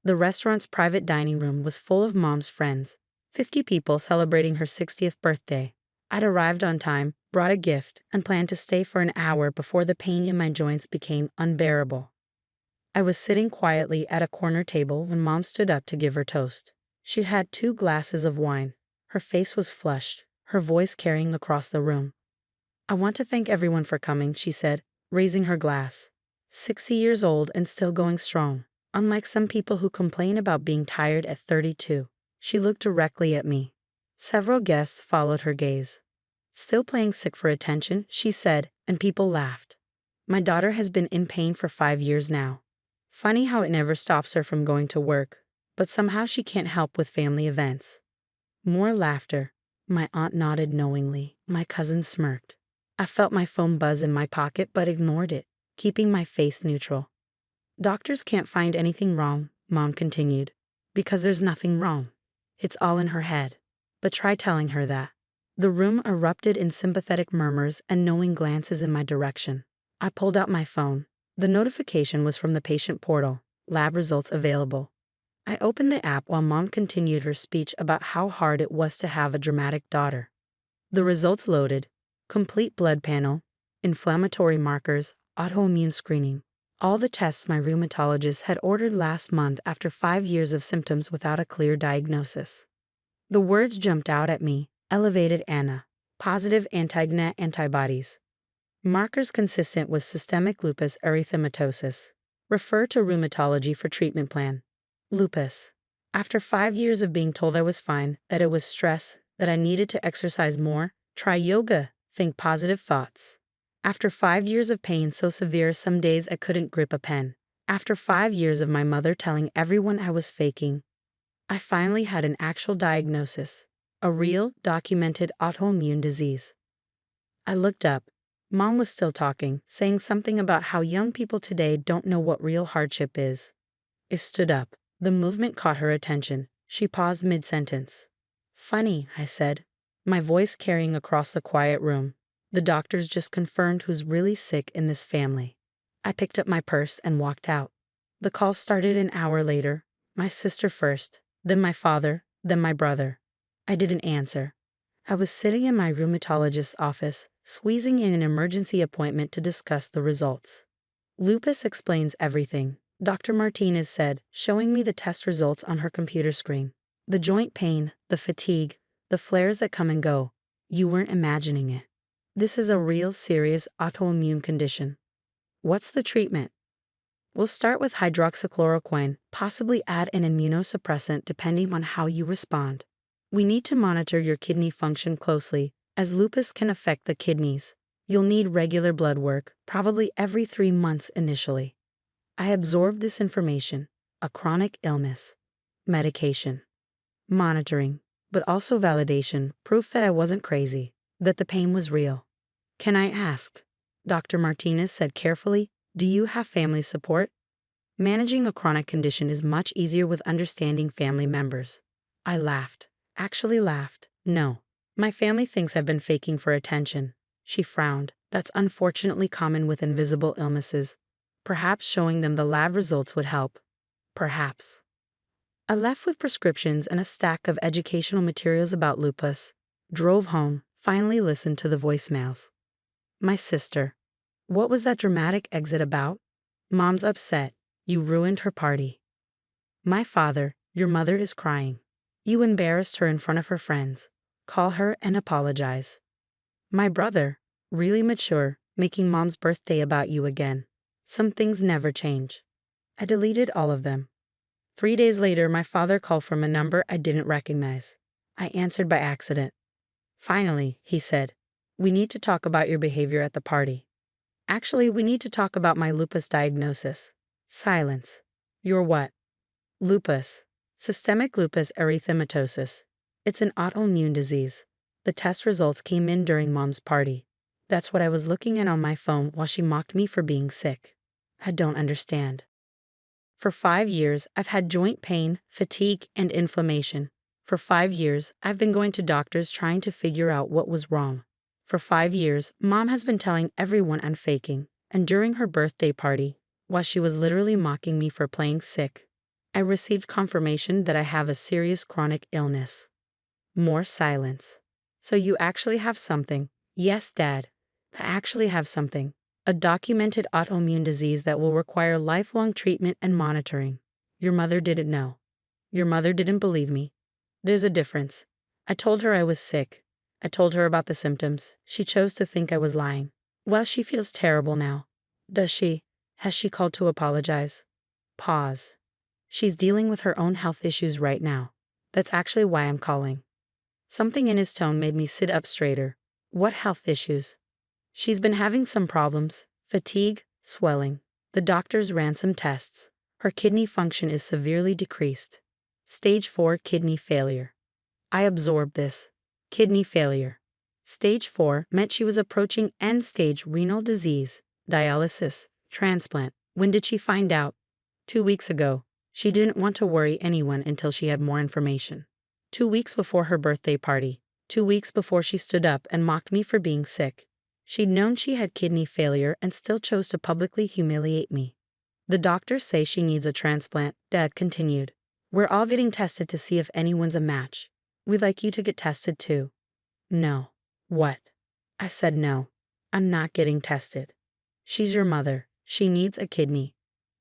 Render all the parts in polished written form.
The restaurant's private dining room was full of Mom's friends, 50 people celebrating her 60th birthday. I'd arrived on time, brought a gift, and planned to stay for an hour before the pain in my joints became unbearable. I was sitting quietly at a corner table when Mom stood up to give her toast. She'd had 2 glasses of wine. Her face was flushed, her voice carrying across the room. "I want to thank everyone for coming," she said, raising her glass. 60 years old and still going strong, unlike some people who complain about being tired at 32. She looked directly at me. Several guests followed her gaze. "Still playing sick for attention," she said, and people laughed. "My daughter has been in pain for 5 years now. Funny how it never stops her from going to work, but somehow she can't help with family events." More laughter. My aunt nodded knowingly. My cousin smirked. I felt my phone buzz in my pocket but ignored it, keeping my face neutral. "Doctors can't find anything wrong," Mom continued, "because there's nothing wrong. It's all in her head. But try telling her that." The room erupted in sympathetic murmurs and knowing glances in my direction. I pulled out my phone. The notification was from the patient portal, lab results available. I opened the app while Mom continued her speech about how hard it was to have a dramatic daughter. The results loaded: complete blood panel, inflammatory markers, autoimmune screening. All the tests my rheumatologist had ordered last month after 5 years of symptoms without a clear diagnosis. The words jumped out at me: elevated ANA, positive anti-GNA antibodies. Markers consistent with systemic lupus erythematosus. Refer to rheumatology for treatment plan. Lupus. After 5 years of being told I was fine, that it was stress, that I needed to exercise more, try yoga, think positive thoughts. After 5 years of pain so severe some days I couldn't grip a pen. After 5 years of my mother telling everyone I was faking, I finally had an actual diagnosis. A real, documented autoimmune disease. I looked up. Mom was still talking, saying something about how young people today don't know what real hardship is. I stood up. The movement caught her attention. She paused mid-sentence. "Funny," I said, my voice carrying across the quiet room. "The doctors just confirmed who's really sick in this family." I picked up my purse and walked out. The call started an hour later. My sister first, then my father, then my brother. I didn't answer. I was sitting in my rheumatologist's office, squeezing in an emergency appointment to discuss the results. "Lupus explains everything," Dr. Martinez said, showing me the test results on her computer screen. "The joint pain, the fatigue, the flares that come and go. You weren't imagining it. This is a real serious autoimmune condition." "What's the treatment?" "We'll start with hydroxychloroquine, possibly add an immunosuppressant depending on how you respond. We need to monitor your kidney function closely, as lupus can affect the kidneys. You'll need regular blood work, probably every 3 months initially." I absorbed this information: a chronic illness, medication, monitoring, but also validation, proof that I wasn't crazy, that the pain was real. "Can I ask?" Dr. Martinez said carefully, "Do you have family support?" Managing a chronic condition is much easier with understanding family members. I laughed. Actually laughed. "No. My family thinks I've been faking for attention." She frowned. "That's unfortunately common with invisible illnesses. Perhaps showing them the lab results would help." Perhaps. I left with prescriptions and a stack of educational materials about lupus. Drove home, finally listened to the voicemails. My sister. "What was that dramatic exit about?" "Mom's upset. You ruined her party." My father. "Your mother is crying. You embarrassed her in front of her friends. Call her and apologize." My brother. "Really mature, making Mom's birthday about you again. Some things never change." I deleted all of them. 3 days later, my father called from a number I didn't recognize. I answered by accident. "Finally," he said, "we need to talk about your behavior at the party." "Actually, we need to talk about my lupus diagnosis." Silence. "Your what?" "Lupus. Systemic lupus erythematosus. It's an autoimmune disease. The test results came in during Mom's party. That's what I was looking at on my phone while she mocked me for being sick." I don't understand. For 5 years, I've had joint pain, fatigue, and inflammation. For 5 years, I've been going to doctors trying to figure out what was wrong. For 5 years, Mom has been telling everyone I'm faking. And during her birthday party, while she was literally mocking me for playing sick, I received confirmation that I have a serious chronic illness. More silence. So you actually have something. Yes, Dad. I actually have something. A documented autoimmune disease that will require lifelong treatment and monitoring. Your mother didn't know. Your mother didn't believe me. There's a difference. I told her I was sick. I told her about the symptoms. She chose to think I was lying. Well, she feels terrible now. Does she? Has she called to apologize? Pause. She's dealing with her own health issues right now. That's actually why I'm calling. Something in his tone made me sit up straighter. What health issues? She's been having some problems. Fatigue, swelling. The doctors ran some tests. Her kidney function is severely decreased. Stage 4 kidney failure. I absorbed this. Kidney failure. Stage 4 meant she was approaching end-stage renal disease, dialysis, transplant. When did she find out? 2 weeks ago. She didn't want to worry anyone until she had more information. 2 weeks before her birthday party. 2 weeks before she stood up and mocked me for being sick. She'd known she had kidney failure and still chose to publicly humiliate me. The doctors say she needs a transplant, Dad continued. We're all getting tested to see if anyone's a match. We'd like you to get tested too. No. What? I said no. I'm not getting tested. She's your mother. She needs a kidney.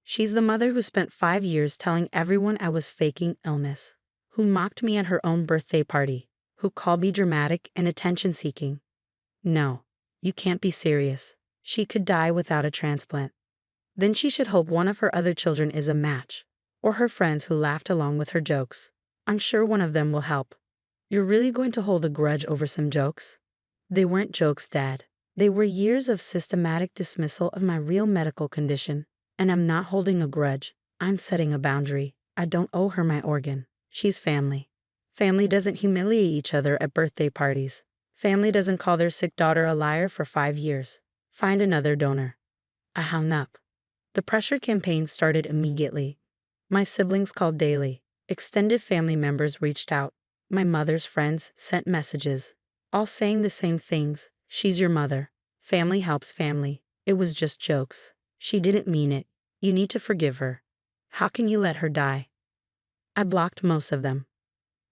She's the mother who spent 5 years telling everyone I was faking illness, who mocked me at her own birthday party, who called me dramatic and attention-seeking. No, you can't be serious. She could die without a transplant. Then she should hope one of her other children is a match, or her friends who laughed along with her jokes. I'm sure one of them will help. You're really going to hold a grudge over some jokes? They weren't jokes, Dad. They were years of systematic dismissal of my real medical condition. And I'm not holding a grudge. I'm setting a boundary. I don't owe her my organ. She's family. Family doesn't humiliate each other at birthday parties. Family doesn't call their sick daughter a liar for 5 years. Find another donor. I hung up. The pressure campaign started immediately. My siblings called daily. Extended family members reached out. My mother's friends sent messages, all saying the same things. She's your mother. Family helps family. It was just jokes. She didn't mean it. You need to forgive her. How can you let her die? I blocked most of them.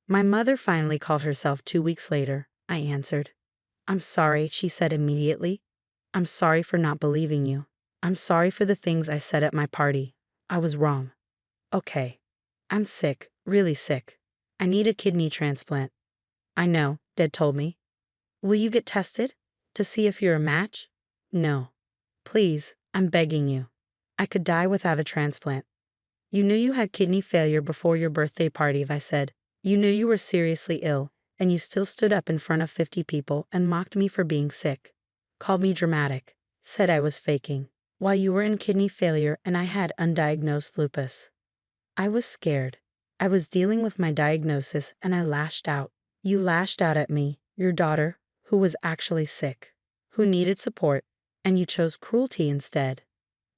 My mother finally called herself 2 weeks later. I answered. I'm sorry, she said immediately. I'm sorry for not believing you. I'm sorry for the things I said at my party. I was wrong. Okay. I'm sick, really sick. I need a kidney transplant. I know, Dad told me. Will you get tested? To see if you're a match? No. Please, I'm begging you. I could die without a transplant. You knew you had kidney failure before your birthday party, I said. You knew you were seriously ill, and you still stood up in front of 50 people and mocked me for being sick. Called me dramatic. Said I was faking. While you were in kidney failure and I had undiagnosed lupus. I was scared. I was dealing with my diagnosis and I lashed out. You lashed out at me, your daughter, who was actually sick, who needed support, and you chose cruelty instead.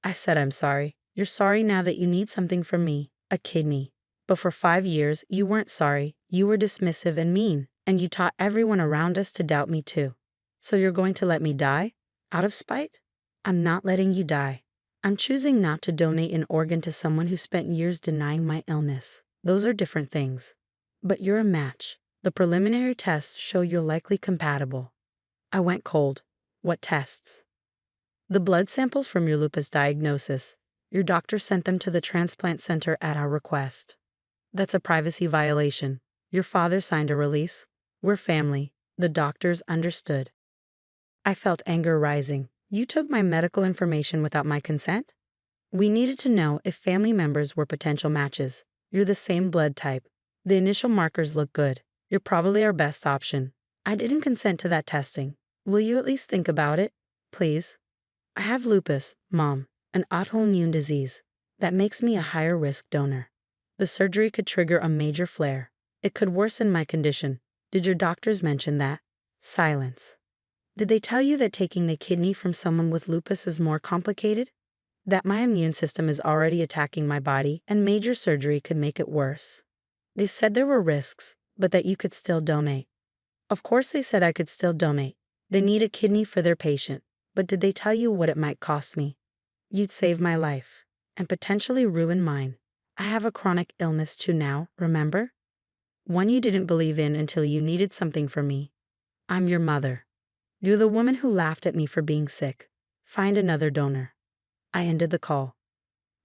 I said I'm sorry. You're sorry now that you need something from me, a kidney. But for 5 years, you weren't sorry. You were dismissive and mean, and you taught everyone around us to doubt me too. So you're going to let me die? Out of spite? I'm not letting you die. I'm choosing not to donate an organ to someone who spent years denying my illness. Those are different things. But you're a match. The preliminary tests show you're likely compatible. I went cold. What tests? The blood samples from your lupus diagnosis. Your doctor sent them to the transplant center at our request. That's a privacy violation. Your father signed a release. We're family. The doctors understood. I felt anger rising. You took my medical information without my consent? We needed to know if family members were potential matches. You're the same blood type. The initial markers look good. You're probably our best option. I didn't consent to that testing. Will you at least think about it? Please? I have lupus, Mom, an autoimmune disease. That makes me a higher risk donor. The surgery could trigger a major flare. It could worsen my condition. Did your doctors mention that? Silence. Did they tell you that taking the kidney from someone with lupus is more complicated? That my immune system is already attacking my body and major surgery could make it worse? They said there were risks, but that you could still donate. Of course they said I could still donate. They need a kidney for their patient. But did they tell you what it might cost me? You'd save my life, and potentially ruin mine. I have a chronic illness too now, remember? One you didn't believe in until you needed something from me. I'm your mother. You're the woman who laughed at me for being sick. Find another donor." I ended the call.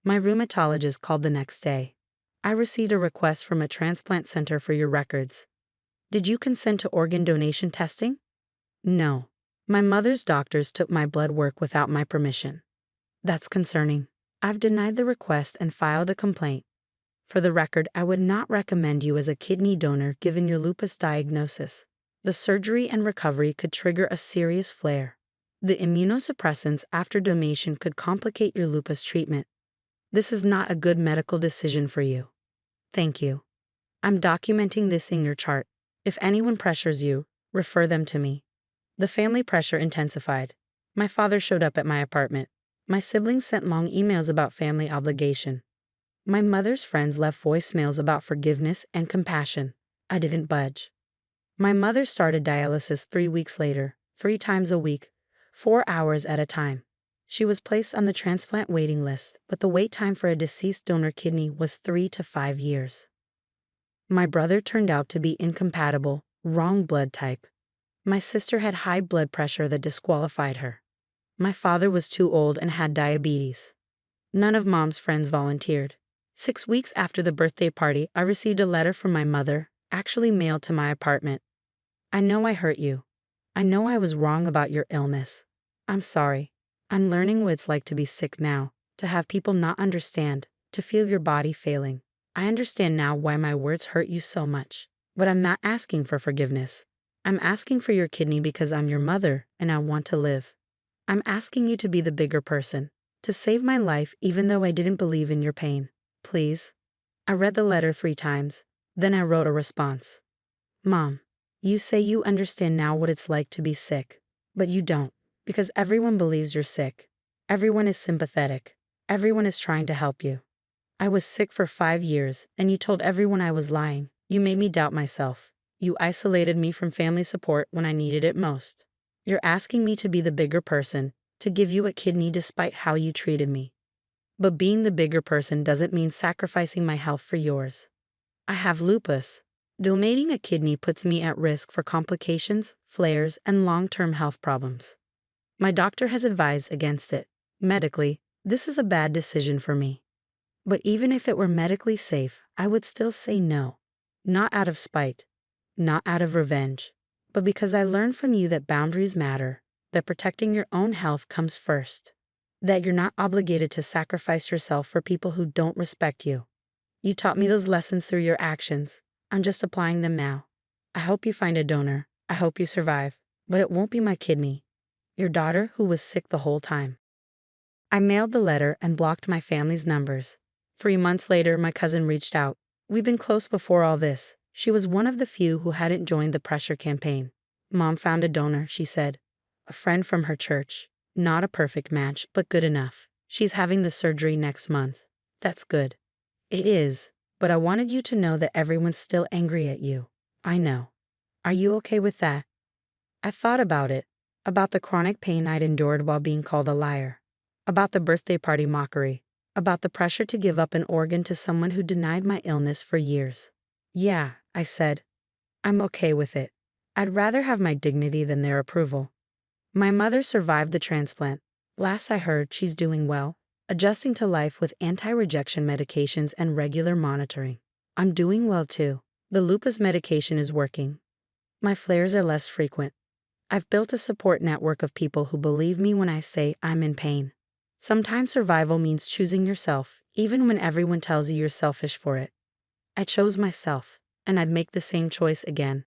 My rheumatologist called the next day. "I received a request from a transplant center for your records. Did you consent to organ donation testing?" "No. My mother's doctors took my blood work without my permission." "That's concerning. I've denied the request and filed a complaint. For the record, I would not recommend you as a kidney donor given your lupus diagnosis. The surgery and recovery could trigger a serious flare. The immunosuppressants after donation could complicate your lupus treatment. This is not a good medical decision for you. Thank you. I'm documenting this in your chart. If anyone pressures you, refer them to me." The family pressure intensified. My father showed up at my apartment. My siblings sent long emails about family obligation. My mother's friends left voicemails about forgiveness and compassion. I didn't budge. My mother started dialysis 3 weeks later, 3 times a week, 4 hours at a time. She was placed on the transplant waiting list, but the wait time for a deceased donor kidney was 3 to 5 years. My brother turned out to be incompatible, wrong blood type. My sister had high blood pressure that disqualified her. My father was too old and had diabetes. None of Mom's friends volunteered. 6 weeks after the birthday party, I received a letter from my mother, actually mailed to my apartment. "I know I hurt you. I know I was wrong about your illness. I'm sorry. I'm learning what it's like to be sick now, to have people not understand, to feel your body failing. I understand now why my words hurt you so much. But I'm not asking for forgiveness. I'm asking for your kidney because I'm your mother and I want to live. I'm asking you to be the bigger person, to save my life even though I didn't believe in your pain. Please." I read the letter 3 times. Then I wrote a response. "Mom, you say you understand now what it's like to be sick, but you don't, because everyone believes you're sick. Everyone is sympathetic. Everyone is trying to help you. I was sick for 5 years, and you told everyone I was lying. You made me doubt myself. You isolated me from family support when I needed it most. You're asking me to be the bigger person, to give you a kidney despite how you treated me. But being the bigger person doesn't mean sacrificing my health for yours. I have lupus. Donating a kidney puts me at risk for complications, flares, and long-term health problems. My doctor has advised against it. Medically, this is a bad decision for me. But even if it were medically safe, I would still say no. Not out of spite, not out of revenge, but because I learned from you that boundaries matter, that protecting your own health comes first, that you're not obligated to sacrifice yourself for people who don't respect you. You taught me those lessons through your actions. I'm just applying them now. I hope you find a donor. I hope you survive. But it won't be my kidney. Your daughter who was sick the whole time." I mailed the letter and blocked my family's numbers. 3 months later, my cousin reached out. We'd been close before all this. She was one of the few who hadn't joined the pressure campaign. "Mom found a donor," she said. "A friend from her church. Not a perfect match, but good enough. She's having the surgery next month." "That's good." "It is. But I wanted you to know that everyone's still angry at you." "I know. Are you okay with that?" I thought about it, about the chronic pain I'd endured while being called a liar, about the birthday party mockery, about the pressure to give up an organ to someone who denied my illness for years. "Yeah," I said. "I'm okay with it. I'd rather have my dignity than their approval." My mother survived the transplant. Last I heard, she's doing well, adjusting to life with anti-rejection medications and regular monitoring. I'm doing well too. The lupus medication is working. My flares are less frequent. I've built a support network of people who believe me when I say I'm in pain. Sometimes survival means choosing yourself, even when everyone tells you you're selfish for it. I chose myself, and I'd make the same choice again.